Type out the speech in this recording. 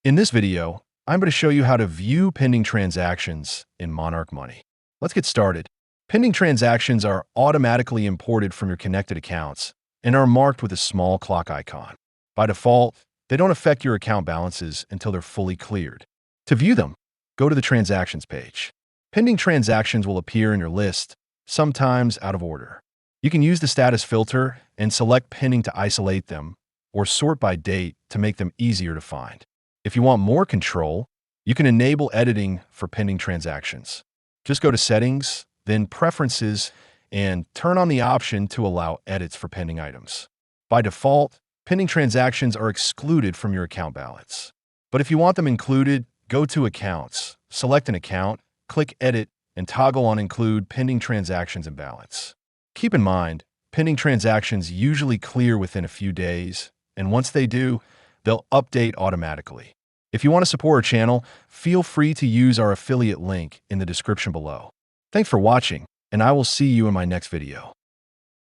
In this video, I'm going to show you how to view pending transactions in Monarch Money. Let's get started. Pending transactions are automatically imported from your connected accounts and are marked with a small clock icon. By default, they don't affect your account balances until they're fully cleared. To view them, go to the Transactions page. Pending transactions will appear in your list, sometimes out of order. You can use the status filter and select pending to isolate them, or sort by date to make them easier to find. If you want more control, you can enable editing for pending transactions. Just go to Settings, then Preferences, and turn on the option to allow edits for pending items. By default, pending transactions are excluded from your account balance. But if you want them included, go to Accounts, select an account, click Edit, and toggle on Include Pending Transactions and Balance. Keep in mind, pending transactions usually clear within a few days, and once they do, they'll update automatically. If you want to support our channel, feel free to use our affiliate link in the description below. Thanks for watching, and I will see you in my next video.